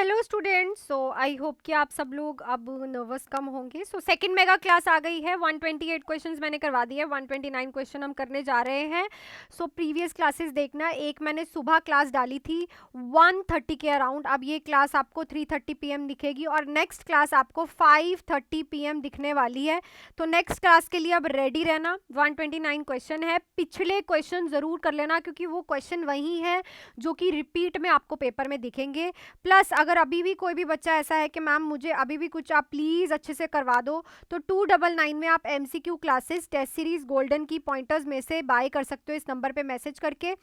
Hello students. So I hope कि आप सब लोग अब नर्वस कम होंगे। सो सेकंड मेगा क्लास आ गई है। 128 क्वेश्चंस मैंने करवा दिए, 129 क्वेश्चन हम करने जा रहे हैं। सो प्रीवियस क्लासेस देखना, एक मैंने सुबह क्लास डाली थी 1:30 के अराउंड, अब ये क्लास आपको 3:30 PM दिखेगी और नेक्स्ट क्लास आपको 5:30 PM दिखने वाली है। तो नेक्स्ट क्लास के लिए अब रेडी रहना। 129 क्वेश्चन है, पिछले क्वेश्चन ज़रूर कर लेना क्योंकि वो क्वेश्चन वही है जो कि रिपीट में आपको पेपर में दिखेंगे। प्लस अगर अभी भी कोई भी बच्चा ऐसा है कि मैम मुझे अभी भी कुछ आप प्लीज़ अच्छे से करवा दो, तो 299 में आप MCQ classes test series golden की पॉइंटर्स में से बाय कर सकते हो इस नंबर पे मैसेज करके।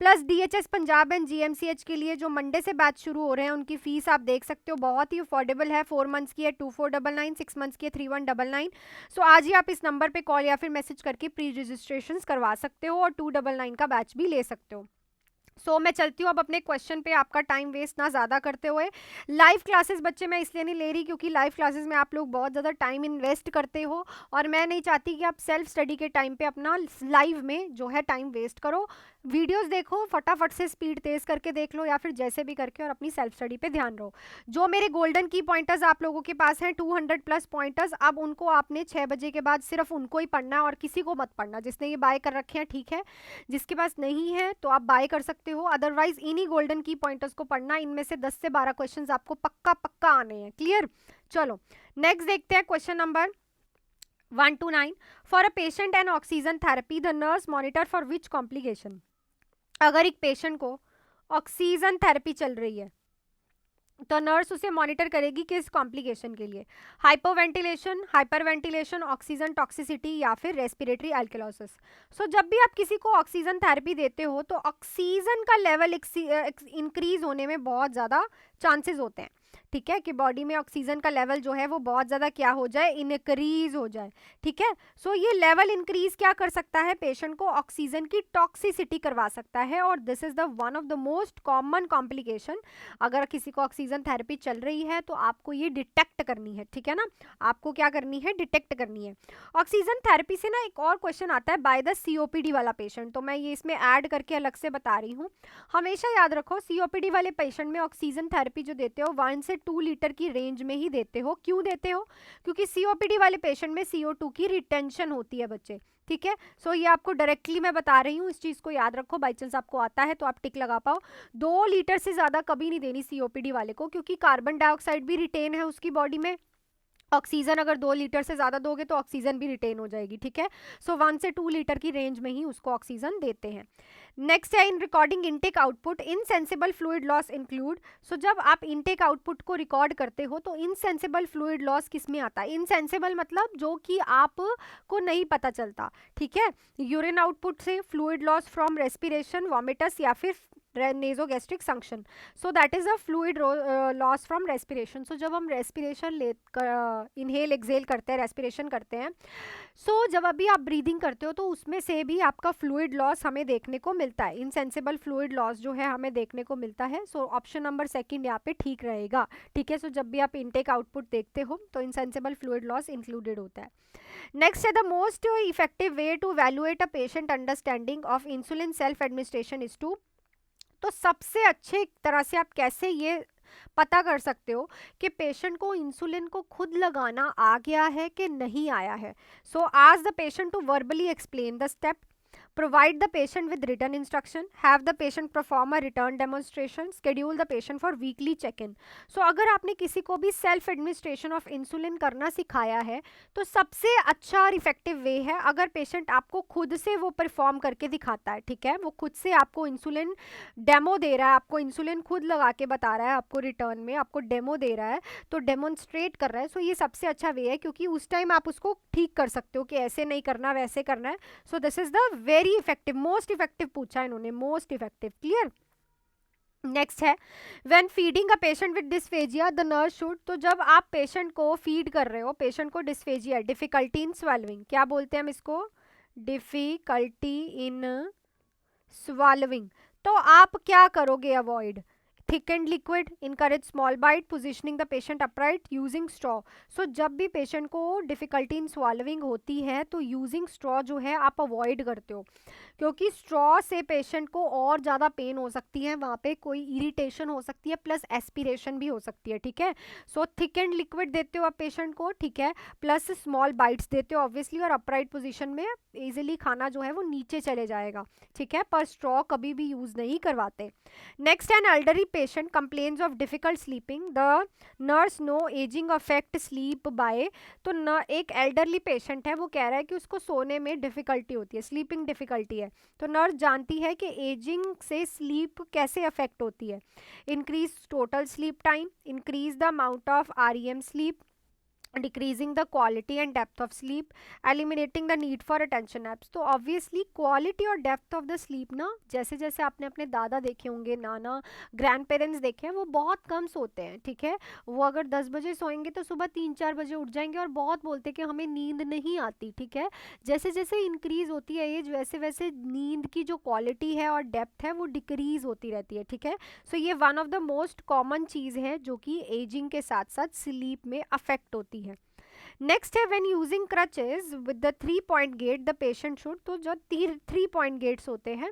Plus DHS Punjab and GMCH के लिए जो मंडे से बैच शुरू हो रहे हैं उनकी फीस आप देख सकते हो, बहुत ही अफोर्डेबल है। 4 मंथ्स की है 2499, 6 मंथ्स की है 3199। सो आज ही आप इस नंबर पे कॉल या फिर मैसेज करके प्री रजिस्ट्रेशन करवा सकते हो और 299 का बैच भी ले सकते हो। मैं चलती हूँ अब अपने क्वेश्चन पे, आपका टाइम वेस्ट ना ज़्यादा करते हुए। लाइव क्लासेस बच्चे मैं इसलिए नहीं ले रही क्योंकि लाइव क्लासेस में आप लोग बहुत ज़्यादा टाइम इन्वेस्ट करते हो और मैं नहीं चाहती कि आप सेल्फ स्टडी के टाइम पे अपना लाइव में जो है टाइम वेस्ट करो। वीडियोस देखो, फटाफट से स्पीड तेज़ करके देख लो या फिर जैसे भी करके, और अपनी सेल्फ स्टडी पे ध्यान रहो। जो मेरे गोल्डन की पॉइंटर्स आप लोगों के पास हैं 200+ पॉइंटर्स, अब उनको आपने 6 बजे के बाद सिर्फ उनको ही पढ़ना है और किसी को मत पढ़ना। जिसने ये बाय कर रखे हैं ठीक है, जिसके पास नहीं है तो आप बाय कर सकते हो, अदरवाइज इन्हीं गोल्डन की पॉइंटर्स को पढ़ना। इनमें से 10 से 12 क्वेश्चंस आपको पक्का पक्का आने हैं। क्लियर? चलो नेक्स्ट देखते हैं question number 129। For a patient and oxygen therapy the nurse monitor for which complication. अगर एक पेशेंट को ऑक्सीजन थेरेपी चल रही है तो नर्स उसे मॉनिटर करेगी किस कॉम्प्लिकेशन के लिए? हाइपोवेंटिलेशन, हाइपरवेंटिलेशन, ऑक्सीजन टॉक्सिसिटी या फिर रेस्पिरेटरी एल्कलोसिस। सो जब भी आप किसी को ऑक्सीजन थेरेपी देते हो तो ऑक्सीजन का लेवल इंक्रीज होने में बहुत ज़्यादा चांसेस होते हैं, ठीक है, कि बॉडी में ऑक्सीजन का लेवल जो है वो बहुत ज़्यादा क्या हो जाए, इनक्रीज हो जाए। ठीक है, सो ये लेवल इंक्रीज क्या कर सकता है, पेशेंट को ऑक्सीजन की टॉक्सिसिटी करवा सकता है और this is the one of the most common complication. अगर किसी को ऑक्सीजन थेरेपी चल रही है तो आपको ये डिटेक्ट करनी है, ठीक है ना, आपको क्या करनी है, डिटेक्ट करनी है। ऑक्सीजन थेरेपी से ना एक और क्वेश्चन आता है बाय द COPD वाला पेशेंट, तो मैं ये इसमें ऐड करके अलग से बता रही हूँ। हमेशा याद रखो COPD वाले पेशेंट में ऑक्सीजन थेरेपी जो देते हो 1 से 2 लीटर की रेंज में ही देते हो। क्यों देते हो? क्योंकि COPD वाले पेशेंट में CO2 की रिटेंशन होती है बच्चे, ठीक है। ये आपको डायरेक्टली मैं बता रही हूँ, इस चीज़ को याद रखो, बाई चांस आपको आता है तो आप टिक लगा पाओ। 2 लीटर से ज़्यादा कभी नहीं देनी COPD वाले को, क्योंकि कार्बन डाइऑक्साइड भी रिटेन है उसकी बॉडी में। ऑक्सीजन अगर 2 लीटर से ज़्यादा दोगे तो ऑक्सीजन भी रिटेन हो जाएगी, ठीक है। 1 से 2 लीटर की रेंज में ही उसको ऑक्सीजन देते हैं। नेक्स्ट है in recording intake output insensible fluid loss include. जब आप इनटेक आउटपुट को रिकॉर्ड करते हो तो इनसेंसिबल फ्लूइड लॉस किस में आता है? इनसेंसिबल मतलब जो कि आप को नहीं पता चलता, ठीक है। यूरिन आउटपुट से, फ्लूइड लॉस फ्रॉम रेस्पिरेशन, वॉमिटस या फिर nasogastric suction. That is a fluid loss from respiration. जब हम रेस्पिरेशन ले इनहेल एक्सेल करते हैं, रेस्पिरेशन करते हैं, जब अभी आप ब्रीदिंग करते हो तो उसमें से भी आपका फ्लूइड लॉस हमें देखने को मिलता है, इनसेंसिबल फ्लूइड लॉस जो है हमें देखने को मिलता है। ऑप्शन नंबर सेकंड यहाँ पे ठीक रहेगा, ठीक है। जब भी आप इनटेक आउटपुट देखते हो तो इनसेंसिबल फ्लूइड लॉस इंक्लूडेड होता है। नेक्स्ट है the most effective way to evaluate a patient understanding of insulin self administration is to. तो सबसे अच्छे तरह से आप कैसे ये पता कर सकते हो कि पेशेंट को इंसुलिन को खुद लगाना आ गया है कि नहीं आया है? Ask the patient to verbally explain the step, provide the patient with written instruction, have the patient perform a return demonstration, schedule the patient for weekly check-in। अगर आपने किसी को भी सेल्फ एडमिनिस्ट्रेशन ऑफ इंसुलिन करना सिखाया है तो सबसे अच्छा और इफेक्टिव वे है अगर पेशेंट आपको खुद से वो परफॉर्म करके दिखाता है, ठीक है, वो खुद से आपको इंसुलिन डेमो दे रहा है, आपको इंसुलिन खुद लगा के बता रहा है, आपको रिटर्न में आपको डेमो दे रहा है, तो डेमोन्स्ट्रेट कर रहा है। ये सबसे अच्छा वे है क्योंकि उस टाइम आप उसको ठीक कर सकते हो कि ऐसे नहीं करना, वैसे करना है। This is the very effective, most effective पूछा इन्होंने, मोस्ट इफेक्टिव। क्लियर? नेक्स्ट है when feeding a patient with dysphagia the nurse should. तो जब आप पेशेंट को फीड कर रहे हो, पेशेंट को डिस्फेजिया, डिफिकल्टी इन स्वेलविंग, क्या बोलते हैं हम इसको, डिफिकल्टी इन स्वेलविंग, तो आप क्या करोगे? Avoid, thickened liquid, encourage small bite, positioning the patient upright, using straw. So जब भी पेशेंट को डिफिकल्टी इन swallowing होती है तो यूजिंग स्ट्रॉ जो है आप अवॉइड करते हो, क्योंकि स्ट्रॉ से पेशेंट को और ज़्यादा पेन हो सकती है, वहाँ पे कोई इरिटेशन हो सकती है, प्लस एस्पिरेशन भी हो सकती है, ठीक है. सो थिक एंड लिक्विड देते हो आप पेशेंट को, ठीक है, प्लस स्मॉल बाइट्स देते हो ऑब्वियसली, और अपराइट पोजीशन में इजीली खाना जो है वो नीचे चले जाएगा, ठीक है, पर स्ट्रॉ कभी भी यूज़ नहीं करवाते. Next, an elderly patient complains of difficult sleeping, the nurse know aging affect sleep by. तो न एक एल्डरली पेशेंट है, वो कह रहा है कि उसको सोने में डिफिकल्टी होती है, स्लीपिंग डिफिकल्टी है, तो नर्स जानती है कि एजिंग से स्लीप कैसे अफेक्ट होती है. Increase total sleep time, increase the amount of REM sleep, decreasing the quality and depth of sleep, eliminating the need for attention naps. तो obviously quality और depth of the sleep ना, जैसे जैसे आपने अपने दादा देखे होंगे, नाना, ग्रैंड पेरेंट्स देखे हैं, वो बहुत कम सोते हैं, ठीक है. वो अगर 10 बजे सोएंगे तो सुबह 3-4 बजे उठ जाएंगे और बहुत बोलते हैं कि हमें नींद नहीं आती, ठीक है. जैसे जैसे इंक्रीज होती है एज, वैसे वैसे नींद की जो क्वालिटी है और डेप्थ है वो डिक्रीज होती रहती है, ठीक है. सो ये one of the most common चीज़ है जो कि एजिंग के साथ साथ स्लीप में अफेक्ट होती है. नेक्स्ट है when using crutches with the 3 point get the patient should. तो जो 3 पॉइंट गेट्स होते हैं,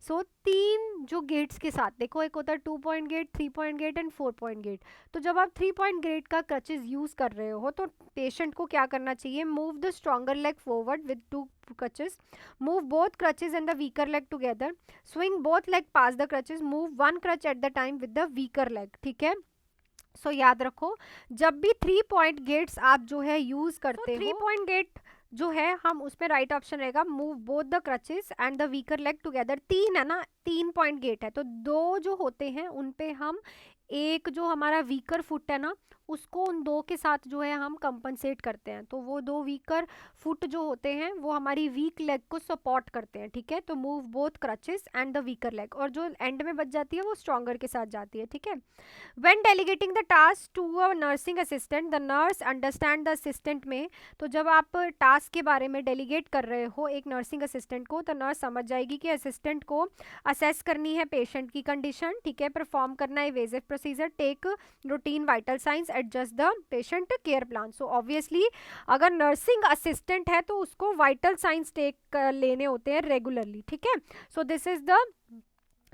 सो 3 जो गेट्स के साथ, देखो एक होता है 2 point gait, 3 point gait and 4 point gait. तो जब आप 3 पॉइंट गेट का क्रचेज यूज कर रहे हो तो पेशेंट को क्या करना चाहिए, move the stronger leg forward with 2 crutches, move both crutches and the weaker leg together, swing both leg past the crutches, move one crutch at the time with the weaker leg, ठीक है. सो याद रखो, जब भी 3 point gets आप जो है use करते हो, 3 पॉइंट गेट जो है हम उसमें राइट ऑप्शन रहेगा move both the crutches and the weaker leg together. 3 है ना, 3 पॉइंट गेट है, तो 2 जो होते हैं उन पे हम एक जो हमारा वीकर फुट है ना, उसको उन 2 के साथ जो है हम कंपनसेट करते हैं. तो वो 2 वीकर फुट जो होते हैं वो हमारी वीक लेग को सपोर्ट करते हैं, ठीक है. तो move both crutches and the weaker leg, और जो एंड में बच जाती है वो स्ट्रॉन्गर के साथ जाती है, ठीक है. When delegating the task to a nursing assistant, the nurse understand the assistant में. तो जब आप टास्क के बारे में डेलीगेट कर रहे हो एक नर्सिंग असिस्टेंट को, तो नर्स समझ जाएगी कि असिस्टेंट को असेस करनी है पेशेंट की कंडीशन, ठीक है, परफॉर्म करना है invasive procedure, take routine vital signs, adjust the patient care plan. So obviously अगर नर्सिंग असिस्टेंट है तो उसको वाइटल साइंस टेक लेने होते हैं रेगुलरली, ठीक है. सो दिस इज द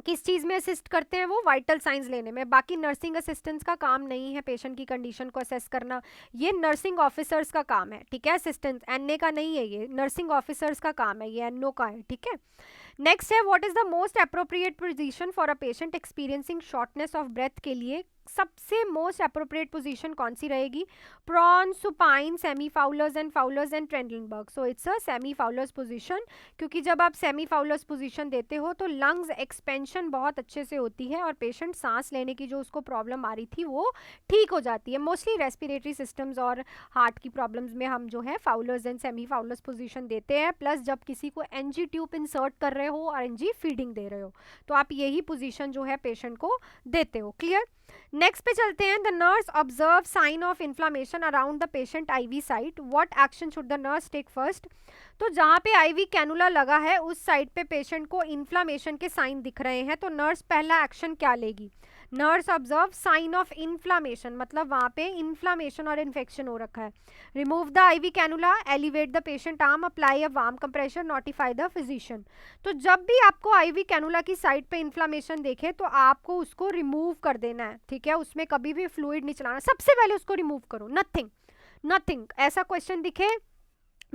किस चीज़ में असिस्ट करते हैं वो, वाइटल साइंस लेने में. बाकी नर्सिंग असिस्टेंट्स का काम नहीं है पेशेंट की कंडीशन को असेस करना, ये नर्सिंग ऑफिसर्स का काम है, ठीक है. असिस्टेंट एनए का नहीं है, ये नर्सिंग ऑफिसर्स का काम है, ये एनओ का है, ठीक है. नेक्स्ट है what is the most appropriate position for a patient experiencing shortness of breath के लिए सबसे मोस्ट अप्रोप्रिएट पोजीशन कौन सी रहेगी, prone, supine, semi Fowler's and Fowler's and Trendelenburg. So it's a semi Fowler's position, क्योंकि जब आप सेमी फाउलर्स पोजीशन देते हो तो लंग्स एक्सपेंशन बहुत अच्छे से होती है और पेशेंट सांस लेने की जो उसको प्रॉब्लम आ रही थी वो ठीक हो जाती है. मोस्टली रेस्पिरेटरी सिस्टम्स और हार्ट की प्रॉब्लम्स में हम जो है Fowler's and semi Fowler's position देते हैं. प्लस जब किसी को एनजी ट्यूब इंसर्ट कर रहे हो और एनजी फीडिंग दे रहे हो तो आप यही पोजीशन जो है पेशेंट को देते हो. क्लियर. नेक्स्ट पे चलते हैं. The nurse observe sign of inflammation around the patient IV site, what action should the nurse take first. तो जहाँ पे आईवी कैनुला लगा है उस साइड पे पेशेंट को इन्फ्लामेशन के साइन दिख रहे हैं, तो नर्स पहला एक्शन क्या लेगी, nurse observe sign of inflammation, मतलब वहाँ पे इन्फ्लामेशन और इन्फेक्शन हो रखा है. Remove the IV cannula, elevate the patient arm, apply a warm compressor, notify the physician. तो जब भी आपको आईवी कैनुला की साइड पे इन्फ्लामेशन देखे तो आपको उसको रिमूव कर देना है, ठीक है. उसमें कभी भी फ्लूइड नहीं चलाना, सबसे पहले उसको रिमूव करो. नथिंग ऐसा क्वेश्चन दिखे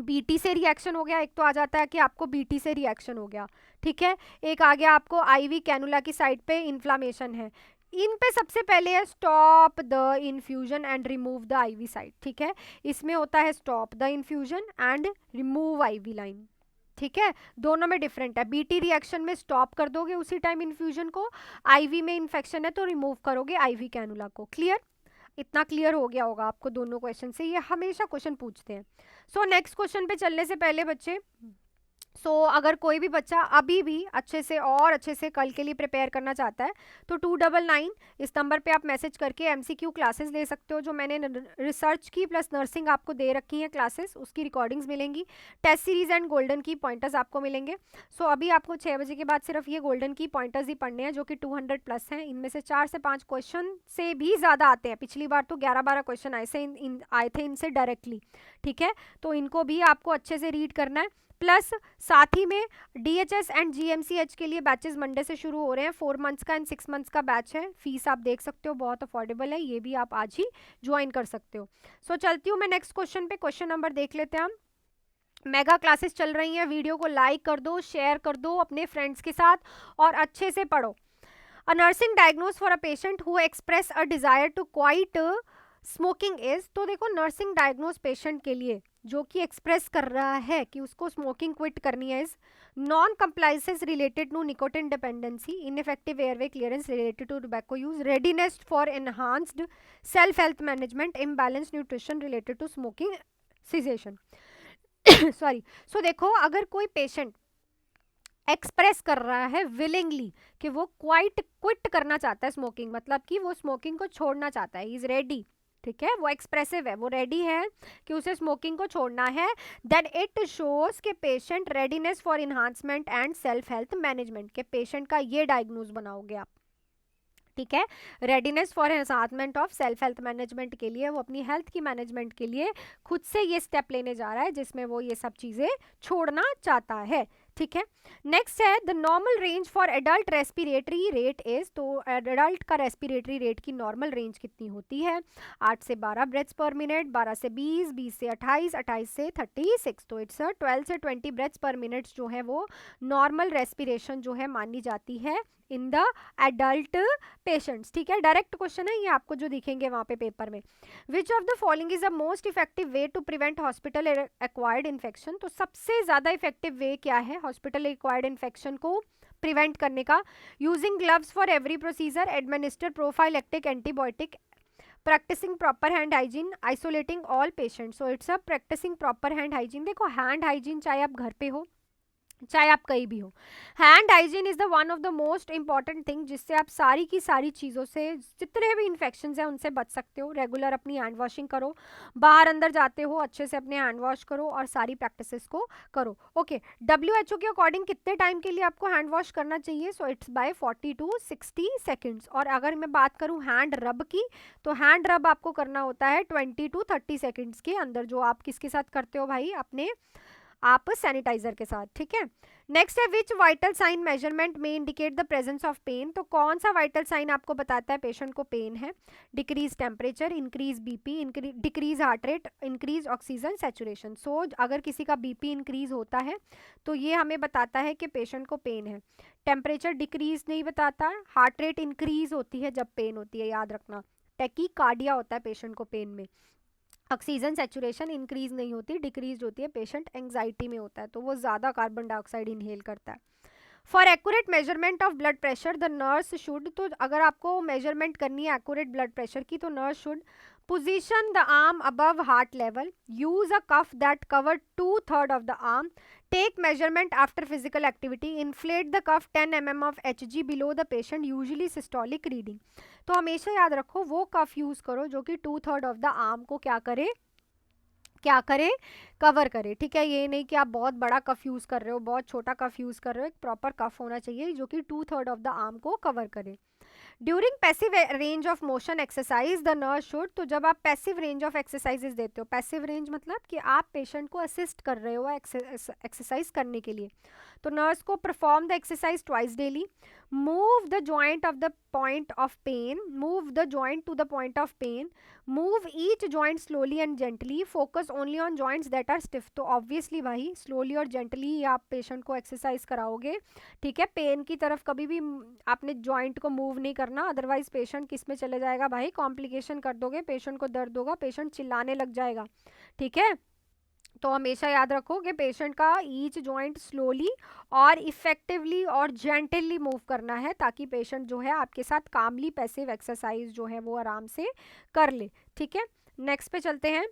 बीटी से रिएक्शन हो गया, एक तो आ जाता है कि आपको बीटी से रिएक्शन हो गया, ठीक है. एक आ गया आपको आईवी कैनुला की साइड पे इन्फ्लामेशन है, इन पे सबसे पहले है stop the infusion and remove the IV site, ठीक है. इसमें होता है stop the infusion and remove IV line, ठीक है. दोनों में डिफरेंट है. बीटी रिएक्शन में स्टॉप कर दोगे उसी टाइम इन्फ्यूजन को, आईवी में इन्फेक्शन है तो रिमूव करोगे आईवी कैनुला को. क्लियर. इतना क्लियर हो गया होगा आपको दोनों क्वेश्चन से, ये हमेशा क्वेश्चन पूछते हैं. सो नेक्स्ट क्वेश्चन पे चलने से पहले बच्चे अगर कोई भी बच्चा अभी भी अच्छे से और अच्छे से कल के लिए प्रिपेयर करना चाहता है तो 299 इस नंबर पे आप मैसेज करके एमसीक्यू क्लासेस ले सकते हो, जो मैंने रिसर्च की प्लस नर्सिंग आपको दे रखी हैं क्लासेस, उसकी रिकॉर्डिंग्स मिलेंगी, टेस्ट सीरीज एंड गोल्डन की पॉइंटर्स आपको मिलेंगे। अभी आपको 6 बजे के बाद सिर्फ ये गोल्डन की पॉइंटर्स ही पढ़ने हैं, जो कि 200 प्लस हैं। इनमें से 4 से 5 क्वेश्चन से भी ज़्यादा आते हैं, पिछली बार तो 11-12 क्वेश्चन आए थे इनसे डायरेक्टली, ठीक है। तो इनको भी आपको अच्छे से रीड करना है। प्लस साथ ही में DHS एंड GMCH के लिए बैचेस मंडे से शुरू हो रहे हैं, 4 मंथ्स का एंड 6 मंथ्स का बैच है। फीस आप देख सकते हो बहुत अफोर्डेबल है, ये भी आप आज ही ज्वाइन कर सकते हो। चलती हूँ मैं नेक्स्ट क्वेश्चन पे। क्वेश्चन नंबर देख लेते हैं हम। मेगा क्लासेस चल रही हैं, वीडियो को लाइक कर दो, शेयर कर दो अपने फ्रेंड्स के साथ और अच्छे से पढ़ो। A nursing diagnose for a patient who express a desire to quit smoking is, तो देखो नर्सिंग डायग्नोज पेशेंट के लिए जो कि एक्सप्रेस कर रहा है कि उसको स्मोकिंग क्विट करनी है, is non compliances related to nicotine dependency, ineffective airway clearance related to tobacco use, readiness for enhanced self health management, imbalance nutrition related to smoking cessation. Sorry. देखो अगर कोई पेशेंट एक्सप्रेस कर रहा है willingly कि वो क्विट करना चाहता है स्मोकिंग, मतलब कि वो स्मोकिंग को छोड़ना चाहता है, इज रेडी, ठीक है, वो एक्सप्रेसिव है, वो रेडी है कि उसे स्मोकिंग को छोड़ना है, देन इट शोज के patient readiness for enhancement and self health management, के पेशेंट का ये डायग्नोज बनाओगे आप, ठीक है। Readiness for enhancement of self health management के लिए, वो अपनी हेल्थ की मैनेजमेंट के लिए खुद से ये स्टेप लेने जा रहा है जिसमें वो ये सब चीजें छोड़ना चाहता है, ठीक है। नेक्स्ट है the normal range for adult respiratory rate is, तो एडल्ट का रेस्पिरेटरी रेट की नॉर्मल रेंज कितनी होती है? 8 से 12 ब्रेथ्स पर मिनट, 12 से 20, 20 से 28, 28 से 36, तो इट्स 12 से 20 ब्रेथ्स पर मिनट जो है वो नॉर्मल रेस्पिरेशन जो है मानी जाती है इन द एडल्ट पेशेंट्स, ठीक है। डायरेक्ट क्वेश्चन है ये, आपको जो दिखेंगे वहां पे पेपर में। Which of the following is the most effective way to prevent hospital acquired infection, तो सबसे ज्यादा इफेक्टिव वे क्या है हॉस्पिटल एक्वायर्ड इन्फेक्शन को प्रिवेंट करने का? Using gloves for every procedure, administer prophylactic antibiotic, practicing proper hand hygiene, isolating all patients. So it's a practicing proper hand hygiene. देखो hand hygiene चाहे आप घर पे हो चाहे आप कहीं भी हो, hand hygiene is the one of the most important thing, जिससे आप सारी की सारी चीज़ों से, जितने भी इन्फेक्शन हैं उनसे बच सकते हो। रेगुलर अपनी हैंड वॉशिंग करो, बाहर अंदर जाते हो अच्छे से अपने हैंड वॉश करो और सारी प्रैक्टिसेस को करो, ओके। WHO के अकॉर्डिंग कितने टाइम के लिए आपको हैंड वॉश करना चाहिए? So it's by 40 to 60 seconds. और अगर मैं बात करूँ हैंड रब की, तो हैंड रब आपको करना होता है 20 to 30 सेकेंड्स के अंदर, जो आप किसके साथ करते हो भाई? अपने आप सैनिटाइजर के साथ, ठीक है। नेक्स्ट है विच वाइटल साइन मेजरमेंट में indicate the presence of pain, तो कौन सा वाइटल साइन आपको बताता है पेशेंट को पेन है? Decrease temperature, increase BP, decrease heart rate, increase oxygen saturation. So अगर किसी का बीपी इंक्रीज होता है तो ये हमें बताता है कि पेशेंट को पेन है। टेम्परेचर डिक्रीज नहीं बताता, हार्ट रेट इंक्रीज होती है जब पेन होती है, याद रखना। टैकीकार्डिया होता है पेशेंट को पेन में। ऑक्सीजन सेचुरेशन इंक्रीज नहीं होती, डिक्रीज होती है, पेशेंट एंग्जाइटी में होता है तो वो ज़्यादा कार्बन डाइऑक्साइड इनहेल करता है। For accurate measurement of blood pressure the nurse should, तो अगर आपको मेजरमेंट करनी है एक्यूरेट ब्लड प्रेशर की तो nurse should position the arm above heart level, use a cuff that cover 2/3 of the arm, take measurement after physical activity, inflate the cuff 10 mm of Hg below the patient, usually systolic reading। तो हमेशा याद रखो वो कफ use करो जो कि 2/3 of the arm को क्या करे कवर करे, ठीक है। ये नहीं कि आप बहुत बड़ा कफ यूज कर रहे हो, बहुत छोटा कफ यूज कर रहे हो, एक प्रॉपर कफ होना चाहिए जो कि 2/3 ऑफ द आर्म को कवर करे। During passive range of motion exercise the nurse should, तो जब आप पैसिव रेंज ऑफ एक्सरसाइजेज देते हो, पैसिव रेंज मतलब कि आप पेशेंट को असिस्ट कर रहे हो एक्सरसाइज करने के लिए, तो नर्स को perform the exercise twice daily, move the joint of the point of pain, move the joint to the point of pain, move each joint slowly and gently, focus only on joints that are stiff. तो obviously भाई slowly और gently आप patient को exercise कराओगे, ठीक है। Pen की तरफ कभी भी आपने जॉइंट को मूव नहीं करना, अदरवाइज पेशेंट किस में चले जाएगा भाई? कॉम्प्लिकेशन कर दोगे, पेशेंट को दर्द होगा, पेशेंट चिल्लाने लग जाएगा, ठीक है। तो हमेशा याद रखो कि पेशेंट का ईच जॉइंट स्लोली और इफेक्टिवली और जेंटली मूव करना है, ताकि पेशेंट जो है आपके साथ कामली पैसिव एक्सरसाइज जो है वो आराम से कर ले, ठीक है। नेक्स्ट पे चलते हैं।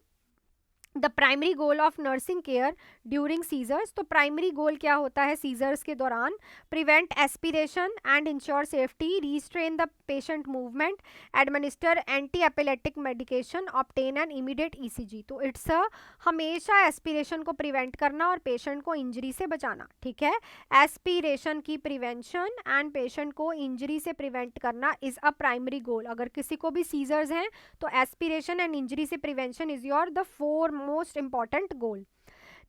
The primary goal of nursing care during seizures, तो प्राइमरी गोल क्या होता है सीजर्स के दौरान? Prevent aspiration and ensure safety, restrain the patient movement, administer anti epileptic medication, obtain an immediate ECG. तो इट्स हमेशा एस्पिरेशन को प्रिवेंट करना और पेशेंट को इंजरी से बचाना, ठीक है। एस्पिरेशन की प्रिवेंशन एंड पेशेंट को इंजरी से प्रिवेंट करना इज अ प्राइमरी गोल। अगर किसी को भी सीजर्स हैं तो एस्पिरेशन एंड इंजरी से prevention is your the foremost important goal.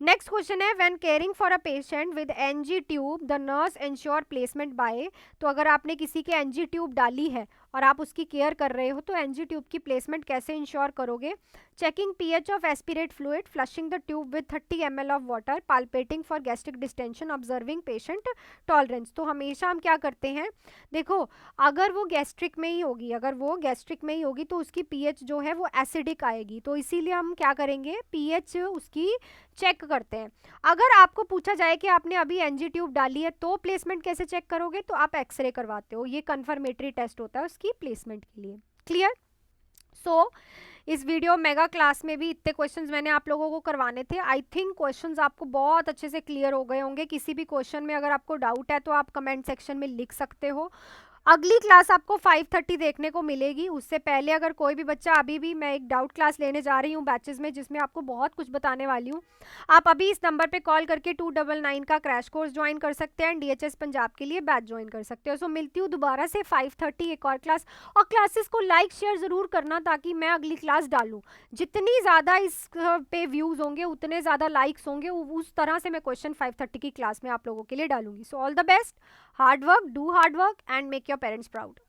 Next question है when caring for a patient with NG tube the nurse ensure placement by, तो अगर आपने किसी के एनजी ट्यूब डाली है और आप उसकी केयर कर रहे हो तो एनजी ट्यूब की प्लेसमेंट कैसे इंश्योर करोगे? Checking pH of aspirate fluid, flushing the tube with 30 ml of water, पाल्पेटिंग for gastric distension, observing patient tolerance. तो हमेशा हम क्या करते हैं, देखो अगर वो गैस्ट्रिक में ही होगी, अगर वो गैस्ट्रिक में ही होगी तो उसकी पीएच जो है वो एसिडिक आएगी, तो इसीलिए हम क्या करेंगे पीएच उसकी चेक करते हैं। अगर आपको पूछा जाए कि आपने अभी एनजी ट्यूब डाली है तो प्लेसमेंट कैसे चेक करोगे, तो आप एक्सरे करवाते हो, ये कंफर्मेटरी टेस्ट होता है उसकी प्लेसमेंट के लिए। क्लियर? सो इस वीडियो मेगा क्लास में भी इतने क्वेश्चंस मैंने आप लोगों को करवाने थे। आई थिंक क्वेश्चंस आपको बहुत अच्छे से क्लियर हो गए होंगे। किसी भी क्वेश्चन में अगर आपको डाउट है तो आप कमेंट सेक्शन में लिख सकते हो। अगली क्लास आपको 5:30 देखने को मिलेगी। उससे पहले अगर कोई भी बच्चा, अभी भी मैं एक डाउट क्लास लेने जा रही हूँ बैचेस में जिसमें आपको बहुत कुछ बताने वाली हूँ। आप अभी इस नंबर पे कॉल करके 299 का क्रैश कोर्स ज्वाइन कर सकते हैं, डीएचएस पंजाब के लिए बैच ज्वाइन कर सकते हो। सो मिलती हूँ दोबारा से 5:30 एक और क्लास। और क्लासेस को लाइक शेयर ज़रूर करना ताकि मैं अगली क्लास डालूँ। जितनी ज़्यादा इस पे व्यूज़ होंगे उतने ज़्यादा लाइक्स होंगे, उस तरह से मैं क्वेश्चन 5:30 की क्लास में आप लोगों के लिए डालूंगी। So all the best, hard work, do hard work and make your parents proud.